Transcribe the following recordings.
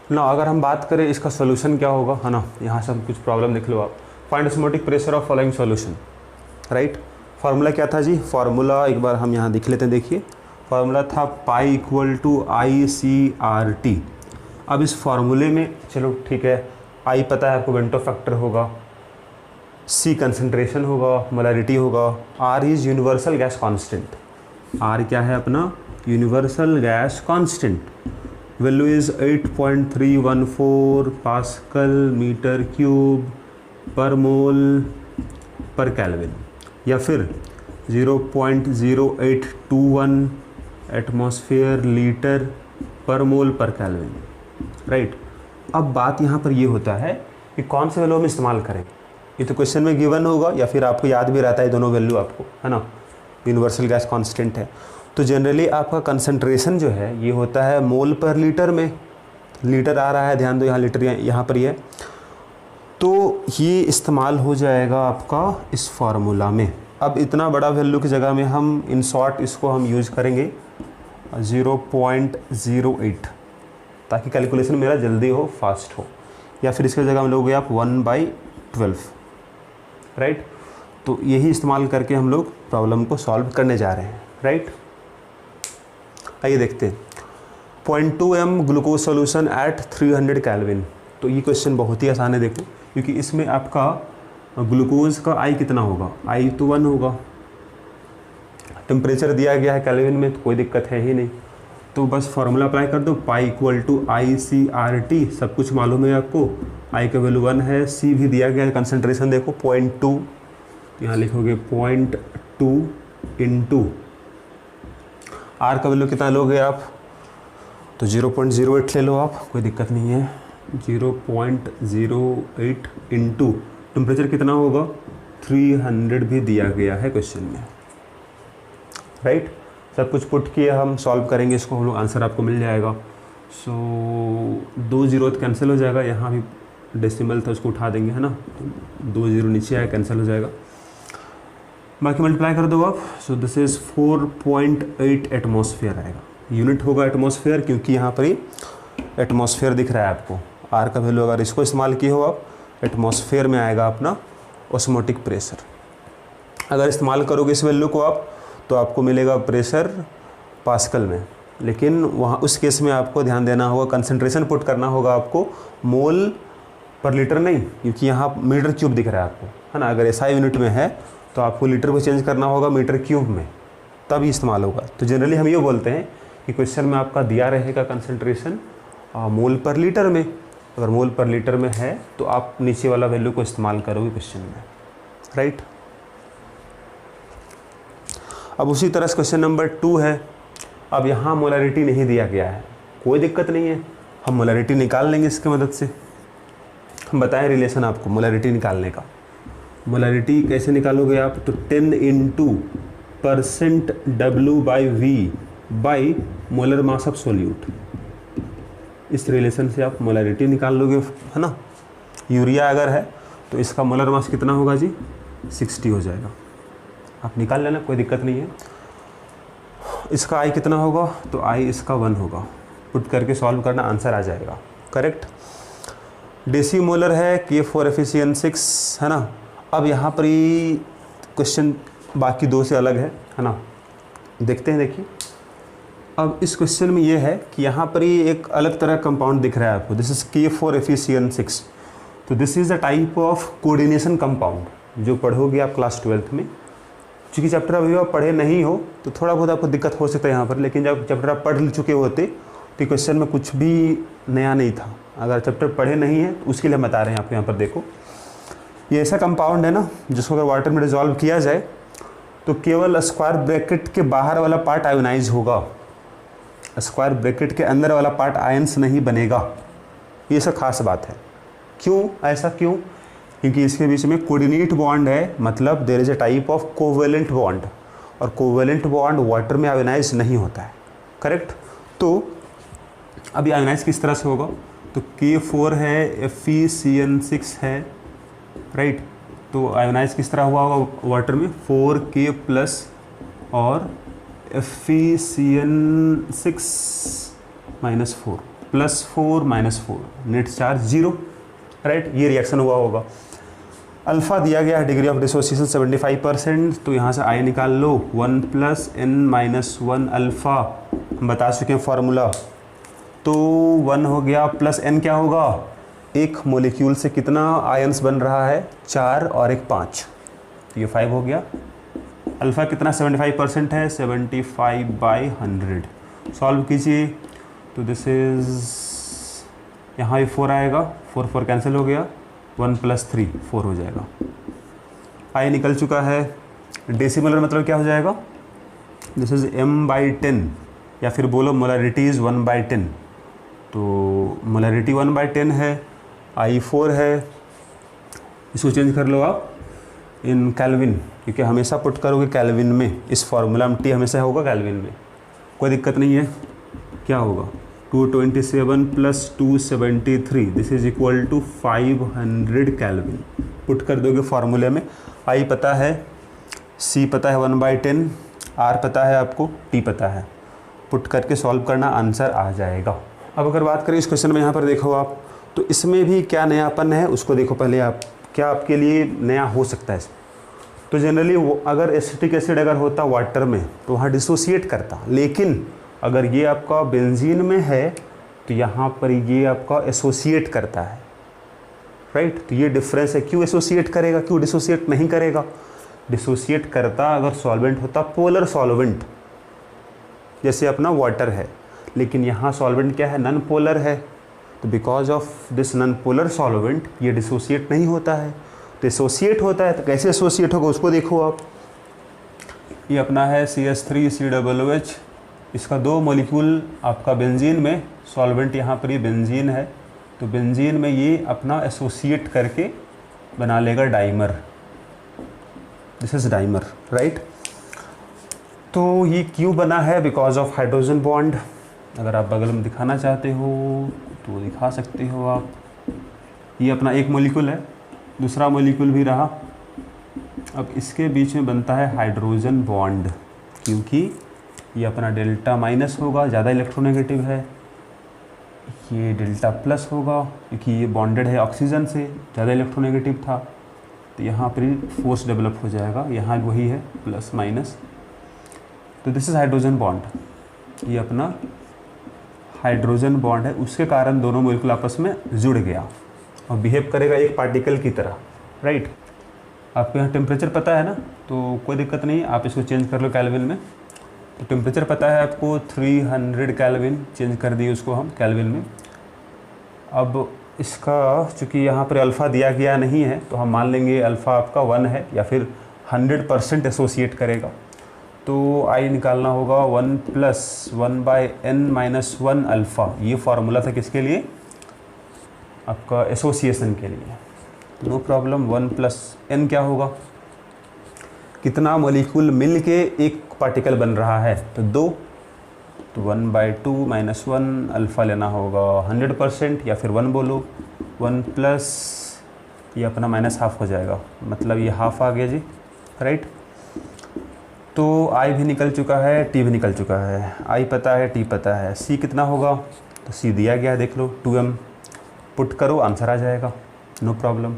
ना अगर हम बात करें इसका सोल्यूशन क्या होगा, है ना, यहाँ से हम कुछ प्रॉब्लम लिख लो आप। Find osmotic pressure of following solution, right. Formula क्या था जी, फार्मूला एक बार हम यहाँ लिख लेते हैं। देखिए फार्मूला था पाई इक्वल टू ICRT। अब इस फार्मूले में चलो ठीक है, आई पता है आपको, बेंटो फैक्टर होगा, C कंसंट्रेशन होगा, मोलैरिटी होगा, R is universal gas constant. R क्या है अपना, universal gas constant. Value is 8.314 pascal metre cube पर मोल पर केल्विन, या फिर 0.0821 एटमॉस्फेयर लीटर पर मोल पर केल्विन, राइट। अब बात यहाँ पर ये होता है कि कौन से वैल्यू हम इस्तेमाल करें। ये तो क्वेश्चन में गिवन होगा या फिर आपको याद भी रहता है दोनों वैल्यू आपको, है ना, यूनिवर्सल गैस कांस्टेंट है। तो जनरली आपका कंसंट्रेशन जो है ये होता है मोल पर लीटर में, लीटर आ रहा है, ध्यान दो यहाँ लीटर यहाँ पर ही है, तो ये इस्तेमाल हो जाएगा आपका इस फार्मूला में। अब इतना बड़ा वैल्यू की जगह में हम इन शॉर्ट इसको हम यूज़ करेंगे 0.08, ताकि कैलकुलेशन मेरा जल्दी हो, फास्ट हो, या फिर इसकी जगह हम लोग आप 1/12, राइट। तो यही इस्तेमाल करके हम लोग प्रॉब्लम को सॉल्व करने जा रहे हैं, राइट। आइए देखते हैं। 0.2 m glucose solution at 300 kelvin. तो ये क्वेश्चन बहुत ही आसान है, देखो, क्योंकि इसमें आपका ग्लूकोज का I कितना होगा, I तो 1 होगा, टेम्परेचर दिया गया है केल्विन में, तो कोई दिक्कत है ही नहीं। तो बस फार्मूला अप्लाई कर दो, पाई इक्वल टू ICRT, सब कुछ मालूम है आपको, I का वैल्यू 1 है, C भी दिया गया है, कंसंट्रेशन देखो 0.2, यहाँ लिखोगे 0.2 इंटू R का वैल्यू कितना लोगे आप, तो 0.08 ले लो आप, कोई दिक्कत नहीं है। 0.08 इंटू टेम्परेचर कितना होगा, 300 भी दिया गया है क्वेश्चन में, राइट। सब कुछ पुट किए, हम सॉल्व करेंगे इसको, हम लोग आंसर आपको मिल जाएगा। सो 2 जीरो कैंसिल हो जाएगा, यहाँ भी डेसिमल था उसको उठा देंगे, है ना, तो 2 जीरो नीचे आया, कैंसिल हो जाएगा, बाकी मल्टीप्लाई कर दो आप। सो दिस इज़ 4.8 एटमॉस्फेयर आएगा, यूनिट होगा एटमॉस्फेयर, क्योंकि यहाँ पर ही एटमॉस्फेयर दिख रहा है आपको। R का वैल्यू अगर इसको इस्तेमाल किए हो आप, एटमॉस्फेयर में आएगा अपना ऑस्मोटिक प्रेशर। अगर इस्तेमाल करोगे इस वैल्यू को आप, तो आपको मिलेगा प्रेशर पास्कल में, लेकिन वहाँ उस केस में आपको ध्यान देना होगा, कंसंट्रेशन पुट करना होगा आपको मोल पर लीटर नहीं, क्योंकि यहाँ मीटर क्यूब दिख रहा है आपको, है ना। अगर SI यूनिट में है तो आपको लीटर में चेंज करना होगा मीटर क्यूब में, तब ही इस्तेमाल होगा। तो जनरली हम ये बोलते हैं कि क्वेश्चन में आपका दिया रहेगा कंसंट्रेशन मोल पर लीटर में, अगर मोल पर लीटर में है तो आप नीचे वाला वैल्यू को इस्तेमाल करोगे क्वेश्चन में, राइट। अब उसी तरह से क्वेश्चन नंबर 2 है। अब यहाँ मोलैरिटी नहीं दिया गया है, कोई दिक्कत नहीं है, हम मोलैरिटी निकाल लेंगे इसकी मदद से। हम बताएं रिलेशन आपको मोलैरिटी निकालने का। मोलैरिटी कैसे निकालोगे आप, तो 10 into % W/V by molar mass of solute, इस रिलेशन से आप मोलैरिटी निकाल लोगे, है ना। यूरिया अगर है तो इसका मोलर मास कितना होगा जी, 60 हो जाएगा, आप निकाल लेना, कोई दिक्कत नहीं है। इसका I कितना होगा, तो I इसका 1 होगा, पुट करके सॉल्व करना, आंसर आ जाएगा, करेक्ट। डेसी मोलर है K4 है ना। अब यहाँ पर ही क्वेश्चन बाकी 2 से अलग है ना, देखते हैं। देखिए अब इस क्वेश्चन में ये है कि यहाँ पर ही एक अलग तरह कंपाउंड दिख रहा है आपको, दिस इज K4 तो this is the type of coordination compound जो पढ़ोगे आप क्लास 12th में। चूँकि चैप्टर अभी आप पढ़े नहीं हो तो थोड़ा बहुत आपको दिक्कत हो सकता है यहाँ पर, लेकिन जब चैप्टर आप पढ़ चुके होते तो क्वेश्चन में कुछ भी नया नहीं था। अगर चैप्टर पढ़े नहीं है तो उसके लिए हम बता रहे हैं आपको। यहाँ पर देखो, ये ऐसा कंपाउंड है ना जिसको अगर वाटर में डिजॉल्व किया जाए तो केवल स्क्वायर ब्रैकेट के बाहर वाला पार्ट आयोनाइज होगा, स्क्वायर ब्रैकेट के अंदर वाला पार्ट आयंस नहीं बनेगा। ये सब खास बात है। क्यों ऐसा, क्यों? क्योंकि इसके बीच में कोऑर्डिनेट बॉन्ड है, मतलब there is a type of covalent bond, और कोवेलेंट बॉन्ड वाटर में आयोनाइज नहीं होता है, करेक्ट। तो अभी आयोनाइज किस तरह से होगा, तो K4 है, FeCN6 है, राइट। तो आयोनाइज किस तरह हुआ होगा वाटर में, 4K+ और FeCN6 -4, +4 -4, नेट चार्ज 0, राइट। ये रिएक्शन हुआ होगा। अल्फ़ा दिया गया है डिग्री ऑफ डिसोसिएशन 75%, तो यहाँ से आई निकाल लो 1 + n-1 अल्फ़ा, हम बता चुके हैं फार्मूला। तो 1 हो गया प्लस n क्या होगा, एक मोलिक्यूल से कितना आयंस बन रहा है, 4 और एक 5, तो ये 5 हो गया। अल्फ़ा कितना 75% है, 75/100। सॉल्व कीजिए तो दिस इज़, यहाँ भी 4 आएगा, 4 कैंसिल हो गया, 1 + 3 4 हो जाएगा। आई निकल चुका है। डेसिमलर मतलब क्या हो जाएगा, दिस इज़ m/10, या फिर बोलो मोलरिटी इज़ 1/10। तो मोलरिटी 1/10 है, आई 4 है। इसको चेंज कर लो आप इन केल्विन, क्योंकि हमेशा पुट करोगे केल्विन में, इस फार्मूला में टी हमेशा होगा केल्विन में, कोई दिक्कत नहीं है। क्या होगा, 227 + 273, this is equal to 500 kelvin. Put कर दोगे फार्मूले में। आई पता है, सी पता है 1/10, आर पता है आपको, टी पता है। पुट करके सॉल्व करना, आंसर आ जाएगा। अब अगर बात करें इस क्वेश्चन में, यहाँ पर देखो आप, तो इसमें भी क्या नयापन है उसको देखो पहले आप, क्या आपके लिए नया हो सकता है। तो जनरली वो अगर एसिटिक एसिड अगर होता वाटर में तो वहाँ डिसोसिएट करता, लेकिन अगर ये आपका बेंजीन में है तो यहाँ पर ये आपका एसोसिएट करता है, राइट। तो ये डिफरेंस है, क्यों एसोसिएट करेगा, क्यों डिसोसिएट नहीं करेगा। डिसोसिएट करता अगर सॉल्वेंट होता पोलर सॉल्वेंट, जैसे अपना वाटर है, लेकिन यहाँ सॉल्वेंट क्या है, नॉन पोलर है। तो because of this non polar solvent ये डिसोसिएट नहीं होता है, तो एसोसिएट होता है। तो कैसे एसोसिएट होगा उसको देखो आप। ये अपना है CH3COOH, इसका 2 मॉलिक्यूल आपका बेंजीन में, सॉल्वेंट यहाँ पर ये बेंजीन है, तो बेंजीन में ये अपना एसोसिएट करके बना लेगा dimer, this is dimer, right. तो ये क्यों बना है, बिकॉज ऑफ हाइड्रोजन बॉन्ड। अगर आप बगल में दिखाना चाहते हो तो दिखा सकते हो आप। ये अपना एक मॉलिक्यूल है, दूसरा मॉलिक्यूल भी रहा, अब इसके बीच में बनता है हाइड्रोजन बॉन्ड, क्योंकि ये अपना डेल्टा माइनस होगा, ज़्यादा इलेक्ट्रोनेगेटिव है, ये डेल्टा प्लस होगा क्योंकि ये बॉन्डेड है ऑक्सीजन से, ज़्यादा इलेक्ट्रोनेगेटिव था, तो यहाँ पर फोर्स डेवलप हो जाएगा, यहाँ वही है प्लस माइनस। तो दिस इज़ हाइड्रोजन बॉन्ड, ये अपना हाइड्रोजन बॉन्ड है, उसके कारण दोनों मॉलिक्यूल आपस में जुड़ गया और बिहेव करेगा एक पार्टिकल की तरह, राइट। आपको यहाँ टेम्परेचर पता है ना, तो कोई दिक्कत नहीं, आप इसको चेंज कर लो केल्विन में। तो टेम्परेचर पता है आपको 300 केल्विन, चेंज कर दिए उसको हम केल्विन में। अब इसका चूँकि यहाँ पर अल्फ़ा दिया गया नहीं है, तो हम मान लेंगे अल्फ़ा आपका 1 है, या फिर 100% एसोसिएट करेगा। तो आई निकालना होगा 1 + 1/n-1 अल्फ़ा। ये फार्मूला था किसके लिए, आपका एसोसिएशन के लिए। No problem. 1 + n क्या होगा, कितना मॉलिक्यूल मिल के एक पार्टिकल बन रहा है, तो 2, तो 1/2 - 1 अल्फ़ा लेना होगा 100%, या फिर 1 बोलो। 1 प्लस ये अपना -½ हो जाएगा, मतलब ये हाफ आ गया जी, राइट। तो आई भी निकल चुका है, टी भी निकल चुका है। आई पता है, टी पता है, सी कितना होगा, तो सी दिया गया है, देख लो 2m, पुट करो आंसर आ जाएगा, नो प्रॉब्लम।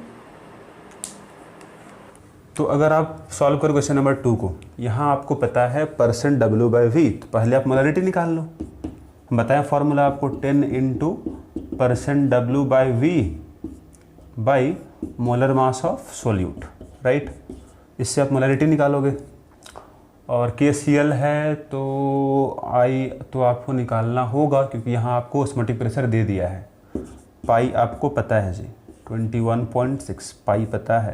तो अगर आप सॉल्व करो क्वेश्चन नंबर 2 को, यहाँ आपको पता है %W/V, तो पहले आप मोलरिटी निकाल लो। हम बताएं फार्मूला आपको 10 × %W/V by molar mass of solute, right. इससे आप मोलरिटी निकालोगे, और KCl है तो आई तो आपको निकालना होगा, क्योंकि यहाँ आपको ऑस्मोटिक प्रेशर दे दिया है। पाई आपको पता है जी 21.6, पाई पता है।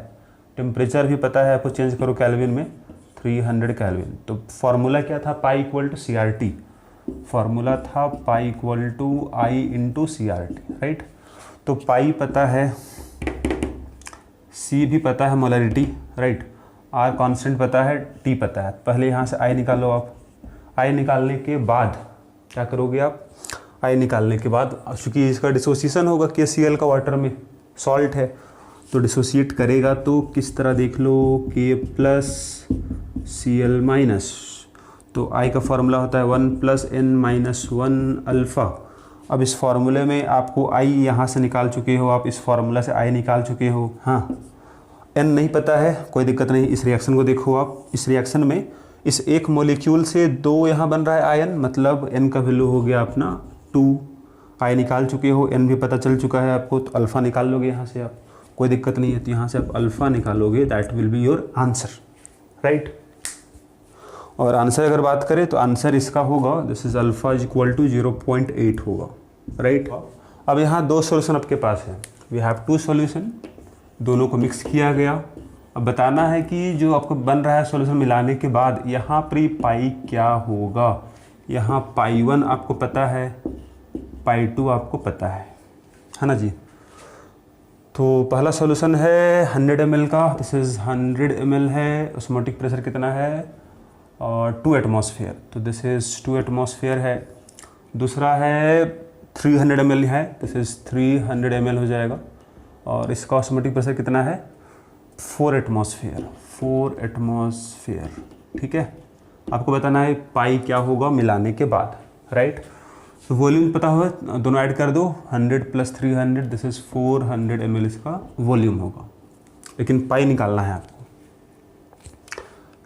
टेम्परेचर भी पता है आपको, चेंज करो केल्विन में, 300 केल्विन। तो फार्मूला क्या था, पाई = CRT, फार्मूला था पाई = I × CRT, राइट। तो पाई पता है, सी भी पता है मोलरिटी, राइट, आर कांस्टेंट पता है, टी पता है। पहले यहाँ से आई निकालो आप। आई निकालने के बाद क्या करोगे आप, आई निकालने के बाद चूँकि इसका डिसोसिएशन होगा KCl का वाटर में, सॉल्ट है तो डिसोसिएट करेगा, तो किस तरह देख लो, K + Cl-, तो आई का फार्मूला होता है 1 + n-1 अल्फ़ा, अब इस फॉर्मूले में आपको आई यहाँ से निकाल चुके हो, आप इस फॉर्मूला से आई निकाल चुके हो। हाँ, एन नहीं पता है, कोई दिक्कत नहीं। इस रिएक्शन को देखो आप, इस रिएक्शन में इस एक मॉलिक्यूल से 2 यहाँ बन रहा है आयन, मतलब एन का वैल्यू हो गया अपना 2। आई निकाल चुके हो, एन भी पता चल चुका है आपको, तो अल्फ़ा निकाल लोगे यहाँ से आप, कोई दिक्कत नहीं है। तो यहाँ से आप अल्फ़ा निकालोगे, that will be your answer, right. और आंसर अगर बात करें तो आंसर इसका होगा, this is alpha is equal to 0.8 होगा, राइट। अब यहाँ 2 सॉल्यूशन आपके पास है, वी हैव 2 सॉल्यूशन, दोनों को मिक्स किया गया। अब बताना है कि जो आपको बन रहा है सॉल्यूशन मिलाने के बाद यहाँ पर पाई क्या होगा। यहाँ पाई 1 आपको पता है, पाई 2 आपको पता है ना जी। तो पहला सॉल्यूशन है 100 ml का, दिस इज़ 100 ml है, ऑस्मोटिक प्रेशर कितना है और 2 एटमॉस्फेयर, तो दिस इज़ 2 एटमॉस्फेयर है। दूसरा है 300 ml है, दिस इज़ 300 ml हो जाएगा, और इसका ऑस्मोटिक प्रेशर कितना है 4 एटमॉस्फेयर, 4 एटमॉस्फेयर, ठीक है। आपको बताना है पाई क्या होगा मिलाने के बाद, राइट। तो वॉल्यूम पता होगा, दोनों ऐड कर दो, 100 + 300, दिस इज़ 400 ml इसका वॉल्यूम होगा, लेकिन पाई निकालना है आपको।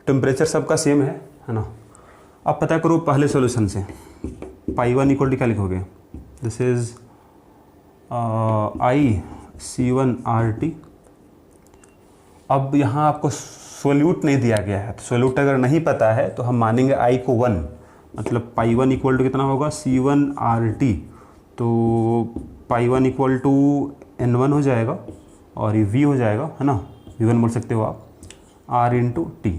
टेम्परेचर सबका सेम है ना। अब पता करो पहले सॉल्यूशन से, पाई 1 इक्वल टू क्या लिखोगे, दिस इज़ IC1RT। अब यहाँ आपको सोल्यूट नहीं दिया गया है, तो सोल्यूट अगर नहीं पता है तो हम मानेंगे I को 1, मतलब पाई 1 इक्वल टू कितना होगा C1RT, तो पाई 1 इक्वल टू N1 हो जाएगा, और ये V हो जाएगा, है ना, V1 बोल सकते हो आप, R × T।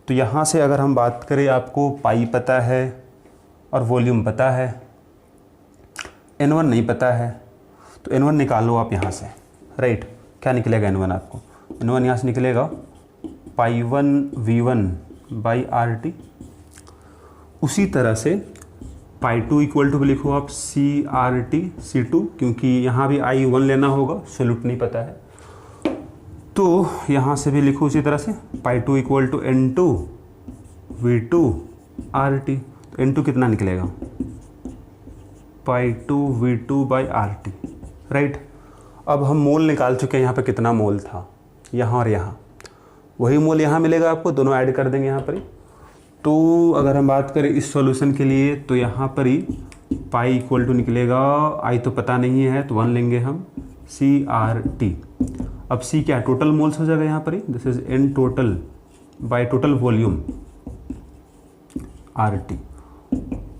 तो यहाँ से अगर हम बात करें, आपको पाई पता है और वॉल्यूम पता है, N1 नहीं पता है, तो N1 निकालो आप यहाँ से, राइट। क्या निकलेगा N1 आपको, N1 यहाँ से निकलेगा पाई 1 V1/RT। उसी तरह से पाई 2 इक्वल टू लिखो आप CRT C2, क्योंकि यहाँ भी I 1 लेना होगा, सोल्यूट नहीं पता है, तो यहाँ से भी लिखो उसी तरह से पाई 2 इक्वल टू N2 V2/RT। तो N2 कितना निकलेगा, पाई 2 V2/RT, राइट। अब हम मोल निकाल चुके हैं, यहाँ पे कितना मोल था, यहाँ और यहाँ, वही मोल यहाँ मिलेगा आपको, दोनों ऐड कर देंगे यहाँ पर ही। तो अगर हम बात करें इस सॉल्यूशन के लिए, तो यहाँ पर ही पाई इक्वल टू निकलेगा, आई तो पता नहीं है तो 1 लेंगे हम, CRT। अब C क्या, टोटल मोल्स हो जाएगा यहाँ पर ही, this is N total by total volume RT।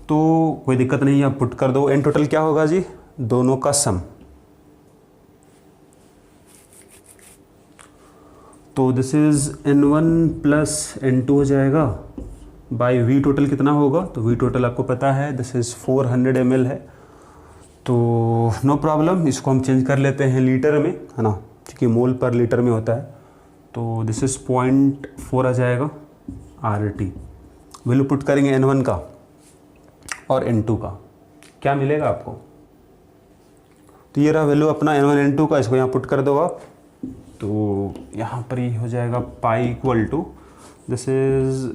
तो कोई दिक्कत नहीं है, आप पुट कर दो। N टोटल क्या होगा जी, दोनों का सम, तो दिस इज N1 + N2 हो जाएगा, बाय V टोटल कितना होगा, तो V टोटल आपको पता है, दिस इज़ 400 ml है, तो नो प्रॉब्लम, इसको हम चेंज कर लेते हैं लीटर में, है ना, क्योंकि मोल पर लीटर में होता है। तो दिस इज़ 0.4 आ जाएगा RT। वैल्यू पुट करेंगे N1 का और N2 का, क्या मिलेगा आपको, तो ये रहा वैल्यू अपना N1 N2 का, इसको यहाँ पुट कर दो आप। तो यहाँ पर ही हो जाएगा pi equal to, this is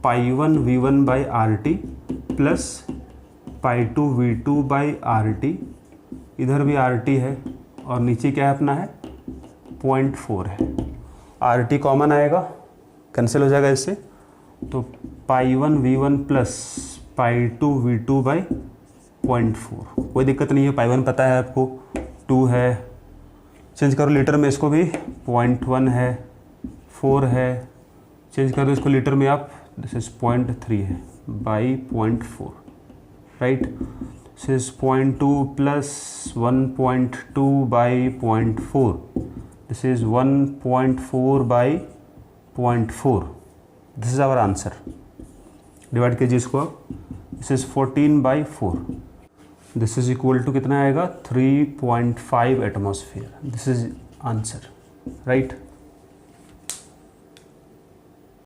pi 1 V1/RT plus pi 2 V2/RT, इधर भी RT है और नीचे क्या है अपना है 0.4 है, RT कॉमन आएगा, कैंसिल हो जाएगा इससे, तो पाई 1 V1 प्लस पाई 2 V2/0.4। कोई दिक्कत नहीं है, पाई 1 पता है आपको, 2 है, चेंज करो लीटर में, इसको भी 0.1 है, 4 है, चेंज कर दो इसको लीटर में आप, दिस इज 0.3 है by 0.4, right. This is 0.2 plus 1.2 by 0.4, this is 1.4 by 0.4, this is our answer. Divide कीजिए इसको आप, this is 14/4, this is equal to कितना आएगा 3.5 atmosphere, this is answer, right.